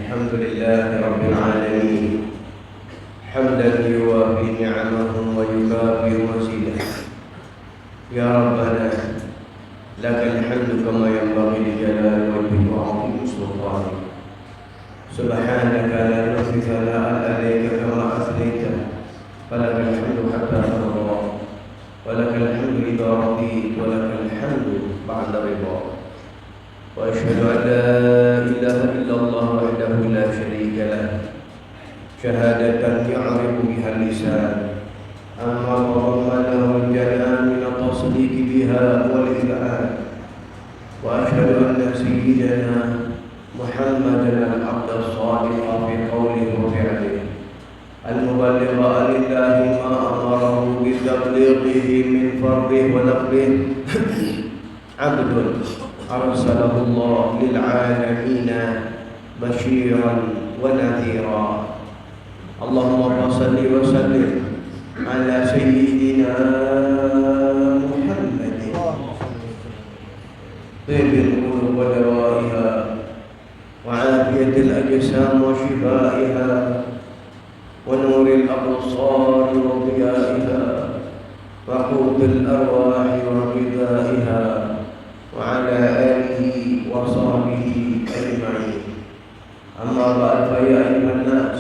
الحمد لله رب العالمين حمدا يوافي نعمه ويكافئ مزيده. يا ربنا لك الحمد كما ينبغي لجلال وجهك وعظيم سلطانك. سبحانك لا نحصي ثناء عليك كما اثنيت، فلك الحمد حتى ترضى، ولك الحمد اذا رضيت، ولك الحمد بعد رضا. وأشهد أن لا إله إلا الله وحده لا شريك له شهادة يعرف بها اللسان أما تضمنه الجنان من التصديق بها والإذعان. وأشهد أن سيدنا محمدا العبد الصادق في قوله وفعله المبلغ لله ما أمره بتبليغه من فرضه ونقله عبد أرسله الله للعالمين بشيرا ونذيرا. اللهم صل وسلم على سيدنا محمد طيب القلوب ودوائها وعافية الأجسام وشفائها ونور الأبصار وضيائها وقوت الأرواح وغذائها وعلى آله وصحبه أجمعين. أما بعد فيا أيها الناس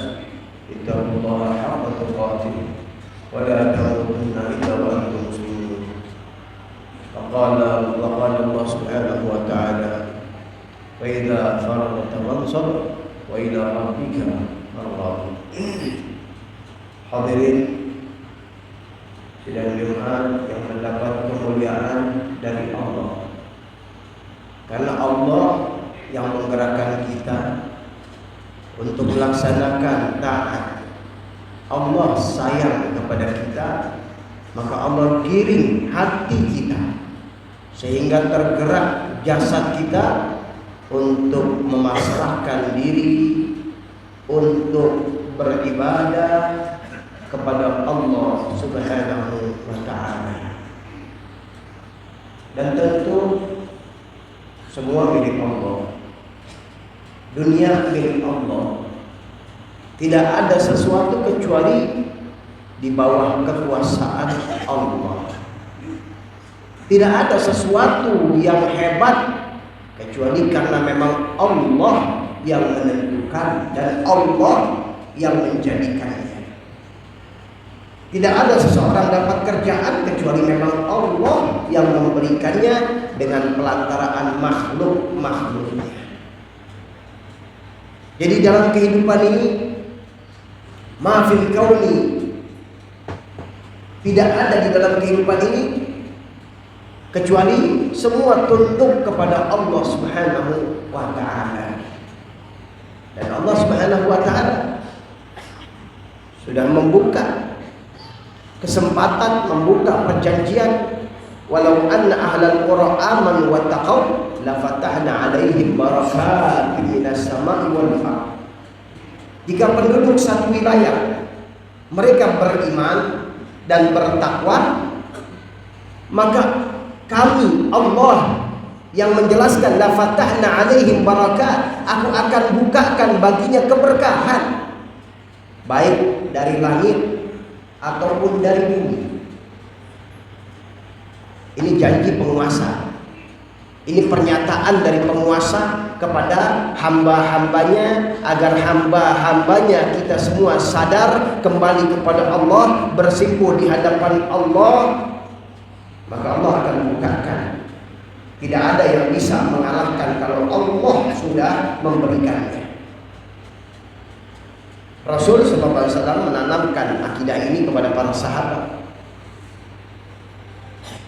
اتقوا الله حق تقاته ولا تموتن إلا وأنتم مسلمون. وقال الله سبحانه وتعالى فإذا فرغت فانصب وإلى ربك فارغب. Hadirin sidang Jumat yang mendapat kemuliaan dari Allah. Karena Allah yang menggerakkan kita untuk melaksanakan taat. Allah sayang kepada kita, maka Allah giring hati kita sehingga tergerak jasad kita untuk memasrahkan diri untuk beribadah kepada Allah Subhanahu wa ta'ala. Dan tentu semua milik Allah. Dunia milik Allah. Tidak ada sesuatu kecuali di bawah kekuasaan Allah. Tidak ada sesuatu yang hebat kecuali karena memang Allah yang menentukan dan Allah yang menjadikannya. Tidak ada seseorang dapat kerjaan kecuali memang Allah yang memberikannya dengan pelantaraan makhluk-makhluknya. Jadi dalam kehidupan ini, mafil kauni, tidak ada di dalam kehidupan ini kecuali semua tunduk kepada Allah Subhanahu wa ta'ala. Dan Allah Subhanahu wa ta'ala sudah membuka kesempatan, membuka perjanjian, walau anna ahlal qura amanu wattaqau la fatahna 'alaihim barakatin minas sama'i wal ardh. Jika penduduk satu wilayah mereka beriman dan bertakwa, maka kami Allah yang menjelaskan la fatahna 'alaihim barakat, aku akan bukakan baginya keberkahan baik dari langit ataupun dari bumi. Ini janji penguasa. Ini pernyataan dari penguasa kepada hamba-hambanya agar hamba-hambanya kita semua sadar kembali kepada Allah, bersimpuh di hadapan Allah, maka Allah akan bukakan. Tidak ada yang bisa mengalahkan kalau Allah sudah memberikannya. Rasul SAW menanamkan akidah ini kepada para sahabat.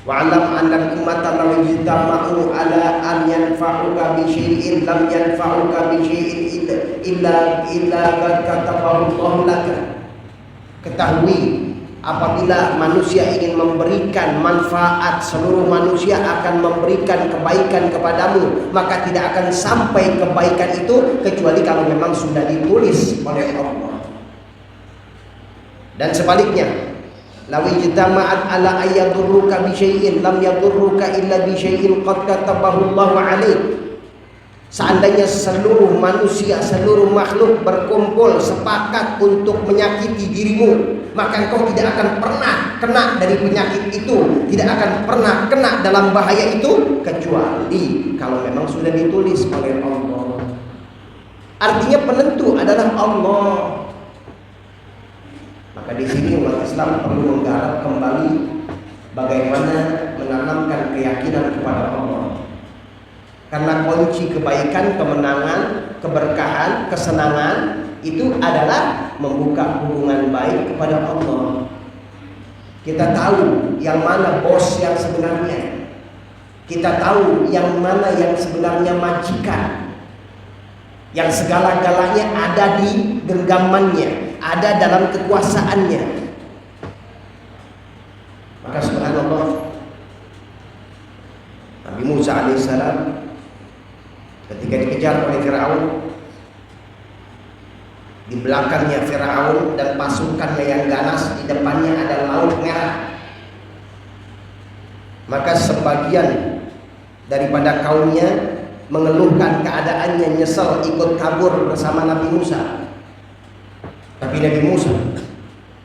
Wa'alam annal ummata law ijtama'u ala an yanfa'uka bi syai'in lam yanfa'uka bi syai'in illa qad katabahu Allah laka. Ketahui, apabila manusia ingin memberikan manfaat, seluruh manusia akan memberikan kebaikan kepadamu, maka tidak akan sampai kebaikan itu kecuali kalau memang sudah ditulis oleh Allah. Dan sebaliknya, Law ijtama'at ala ayyadurruka bi syai'in lam yadurruka illa bi syai'in qad katabahu Allahu 'alaik. Seandainya seluruh manusia, seluruh makhluk berkumpul sepakat untuk menyakiti dirimu, maka engkau tidak akan pernah kena dari penyakit itu, tidak akan pernah kena dalam bahaya itu, kecuali kalau memang sudah ditulis oleh Allah. Artinya penentu adalah Allah. Maka di sini umat Islam perlu menggarap kembali bagaimana menanamkan keyakinan kepada Allah. Karena kunci kebaikan, kemenangan, keberkahan, kesenangan itu adalah membuka hubungan baik kepada Allah. Kita tahu yang mana bos yang sebenarnya. Kita tahu yang mana yang sebenarnya majikan. Yang segala-galanya ada di genggamannya, ada dalam kekuasaannya. Maka subhanallah, Nabi Musa alaihissalam ketika dikejar oleh Firaun, di belakangnya Firaun dan pasukannya yang ganas, di depannya ada laut merah. Maka sebagian daripada kaumnya mengeluhkan keadaannya, nyesel ikut kabur bersama Nabi Musa. Tapi Nabi Musa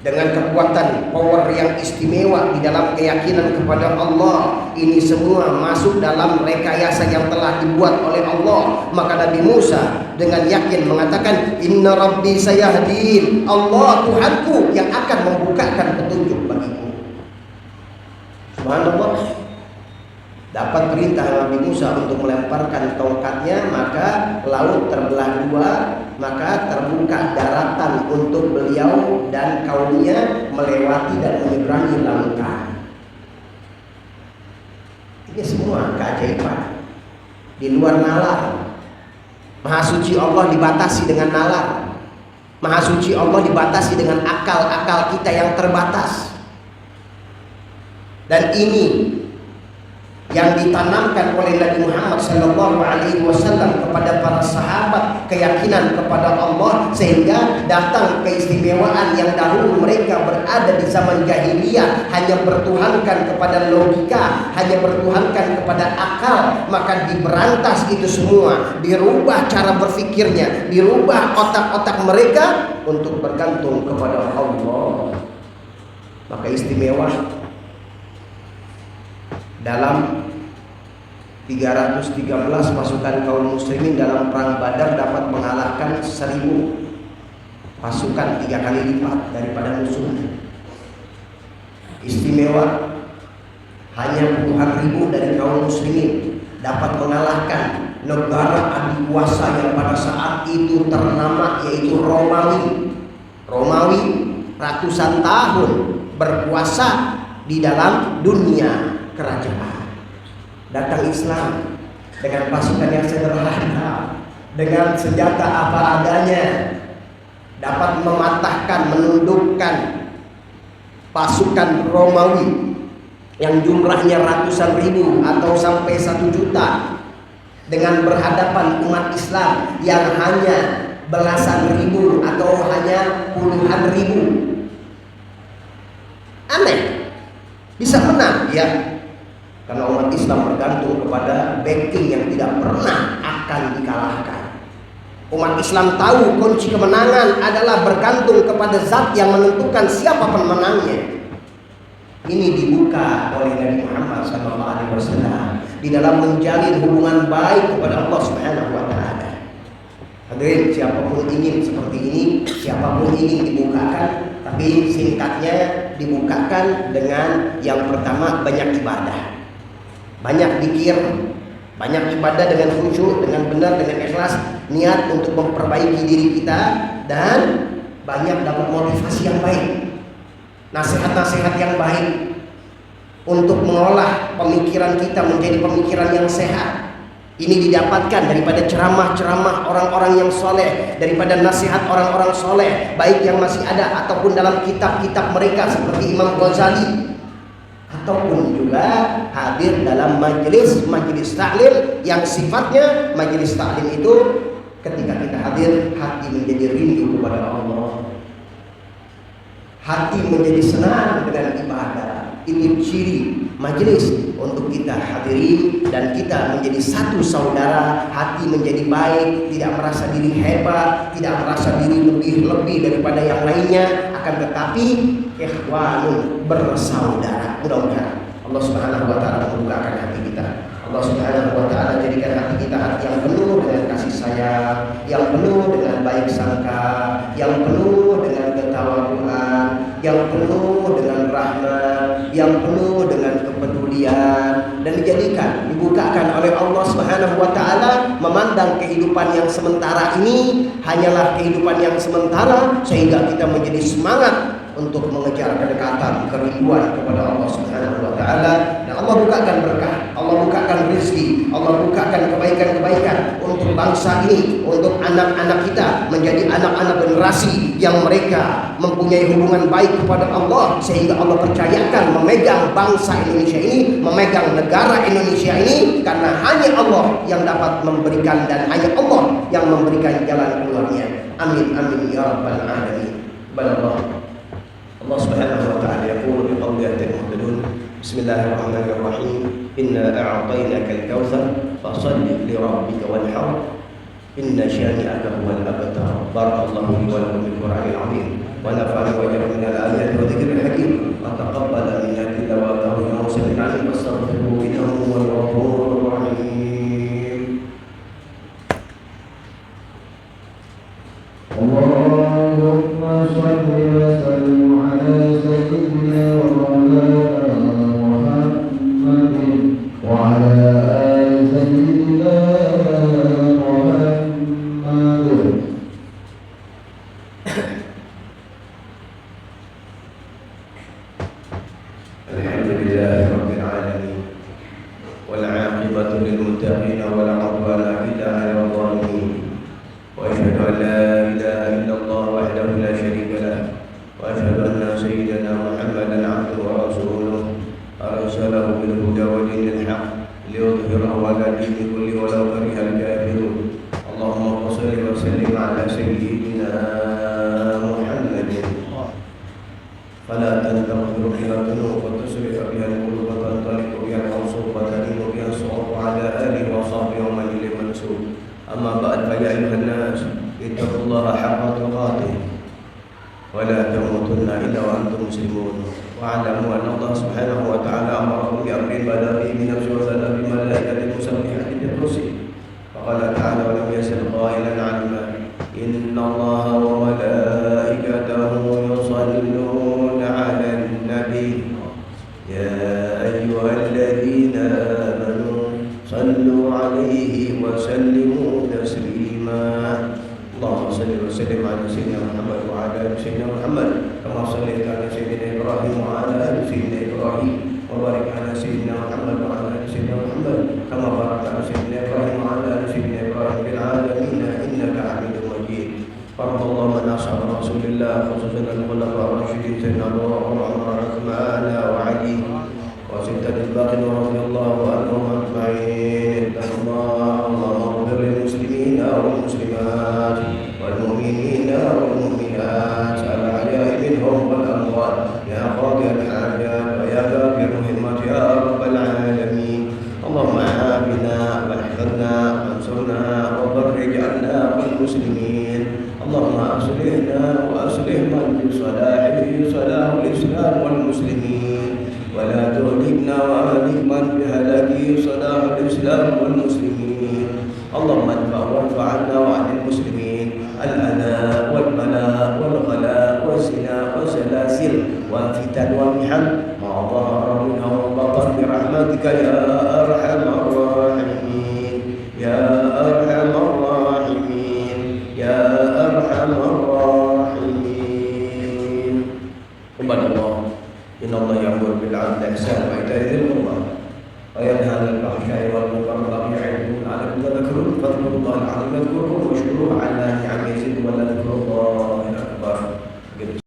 dengan kekuatan power yang istimewa di dalam keyakinan kepada Allah, ini semua masuk dalam rekayasa yang telah dibuat oleh Allah. Maka Nabi Musa dengan yakin mengatakan, Inna Rabbi sayahdin, Allah Tuhanku yang akan membukakan petunjuk bagiku. Subhanallah. Dapat perintah Nabi Musa untuk melemparkan tongkatnya, maka laut terbelah dua, maka terbuka daratan untuk beliau dan kaumnya melewati dan menyeberangi lautan. Ini semua keajaiban di luar nalar. Maha suci Allah dibatasi dengan nalar. Maha suci Allah dibatasi dengan akal-akal kita yang terbatas. Dan ini yang ditanamkan oleh Nabi Muhammad SAW kepada para sahabat, keyakinan kepada Allah, sehingga datang keistimewaan yang dahulu mereka berada di zaman jahiliyah hanya bertuhankan kepada logika, hanya bertuhankan kepada akal. Maka diberantas itu semua, dirubah cara berfikirnya, dirubah otak-otak mereka untuk bergantung kepada Allah. Maka istimewa dalam 313 pasukan kaum muslimin dalam perang Badar dapat mengalahkan 1000 pasukan, 3 kali lipat daripada musuhnya. Istimewa hanya puluhan ribu dari kaum muslimin dapat mengalahkan negara adikuasa yang pada saat itu ternama, yaitu Romawi. Romawi ratusan tahun berkuasa di dalam dunia kerajaan. Datang Islam dengan pasukan yang sederhana, dengan senjata apa adanya, dapat mematahkan, menundukkan pasukan Romawi yang jumlahnya ratusan ribu atau sampai 1 juta, dengan berhadapan umat Islam yang hanya belasan ribu atau hanya puluhan ribu. Aneh, bisa menang ya, karena umat Islam bergantung kepada backing yang tidak pernah akan dikalahkan. Umat Islam tahu kunci kemenangan adalah bergantung kepada zat yang menentukan siapa pemenangnya. Ini dibuka oleh Nabi Muhammad SAW di dalam menjalin hubungan baik kepada Allah Subhanahu wa Ta'ala. Hadirin, siapapun ingin seperti ini, siapapun ingin dibukakan, tapi singkatnya dibukakan dengan yang pertama, banyak ibadah. Banyak zikir, banyak ibadah dengan khusyuk, dengan benar, dengan ikhlas, niat untuk memperbaiki diri kita, dan banyak dapat motivasi yang baik, nasihat-nasihat yang baik untuk mengolah pemikiran kita menjadi pemikiran yang sehat. Ini didapatkan daripada ceramah-ceramah orang-orang yang soleh, daripada nasihat orang-orang soleh, baik yang masih ada ataupun dalam kitab-kitab mereka seperti Imam Ghazali, ataupun juga hadir dalam majelis taklim yang sifatnya majelis taklim itu ketika kita hadir hati menjadi rindu kepada Allah, hati menjadi senang dengan ibadah. Itu ciri majelis untuk kita hadiri dan kita menjadi satu saudara, hati menjadi baik, tidak merasa diri hebat, tidak merasa diri lebih daripada yang lainnya, akan tetapi ikhwanun, bersaudara. Mudah-mudahan Allah Subhanahu wa taala membukakan hati kita. Allah Subhanahu wa taala jadikan hati kita hati yang penuh dengan kasih sayang, yang penuh dengan baik sangka, yang penuh dengan ketawaduan, yang penuh dengan rahmat, yang penuh dengan kepedulian, dan dibukakan oleh Allah Subhanahu wa taala memandang kehidupan yang sementara ini hanyalah kehidupan yang sementara, sehingga kita menjadi semangat untuk mengejar kedekatan, kerinduan kepada Allah Subhanahu wa taala. Dan Allah bukakan berkah, Allah bukakan rezeki, Allah bukakan kebaikan-kebaikan untuk bangsa ini, untuk anak-anak kita menjadi anak-anak generasi yang mereka mempunyai hubungan baik kepada Allah, sehingga Allah percayakan memegang bangsa Indonesia ini, memegang negara Indonesia ini, karena hanya Allah yang dapat memberikan dan hanya Allah yang memberikan jalan keluarnya. Amin amin ya rabbal alamin. Allah Subhanahu wa ta'ala yaqulu bi qawlihi muhtadun. Bismillahirrahmanirrahim. Inna a'tainaka al-kautsar fashalli li rabbika wanhar. Inna syani'aka huwal abtar. Barakallahu li wa lakum bil Qur'anil 'azim wa nafa'ani wa iyyakum min al-ayati wa dhikril hakim. Wa taqabbala minna tilawatahu ya muslimin 'alim wastaghfiruhu innahu huwal ghafurur rahim. Allahumma shalli wa sallim ala sayyidina wa maulana Muhammadin wa ala ali sayyidina Muhammadin. Alhamdulillahi rabbil alamin wal 'aqibatu lil muttaqin wa la 'udwana illa 'alal zalimin. وأشهد أن لا إله إلا الله وحده لا شريك له وأشهد أن سيدنا محمدا عبده ورسوله أرسله بالهدى ودين الحق ليظهره على الدين كله ولو كره الكافرون. اللهم صل وسلم على سيدنا محمد فلا تنتظر بها الذنوب وتصرف بها القلوب وتنطلق بها الحوصوب وتلين بها الصعوب على آله وصحبه ومن إليه منسوب. أما بعد فيا أيها الناس اتقوا الله حق تقاته ولا تموتن إلا وأنتم مسلمون واعلموا أن الله سبحانه وتعالى أمركم بأمر بدأ به بنفسه وثنى بملائكة مسبحة بالكرسي. فقال تعالى ولم يزل قائلا علما إن الله وملائكته يصلون على النبي يا أيها الذين آمنوا صلوا عليه وسلموا تسليما. اللهم صل وسلم على سيدنا محمد وعلى ال سيدنا محمد كما صليت على سيدنا ابراهيم وعلى ال سيدنا ابراهيم وبارك على سيدنا محمد وعلى ال سيدنا محمد كما باركت على سيدنا ابراهيم وعلى ال سيدنا ابراهيم في العالمين انك حميد مجيد. وارض اللهم عن اصحاب رسول الله خصوصا الخلفاء الراشدين سيدنا ابو بكر وعمر وعثمان وعلي وستة الباقين رضي الله عنهم أجمعين. اللهم اغفر للمسلمين والمسلمات والمؤمنين والمؤمنات الأحياء منهم والأموات يا قاضي الحاجات ويا كافي الرحمة يا رب العالمين. اللهم عافنا واحفظنا وانصرنا وفرج عنا والمسلمين. اللهم أصلحنا وأصلح من بصلاحه صلاح الإسلام والمسلمين ولا تهلكنا وأهلك من بهلاكه صلاح الإسلام والمسلمين. اللهم ادفع وارفع عنا وعن المسلمين الأذى والبلاء والغلاء والزنا والسلاسل والفتن والمحن ما ظهر منها وبطن برحمتك يا أرحم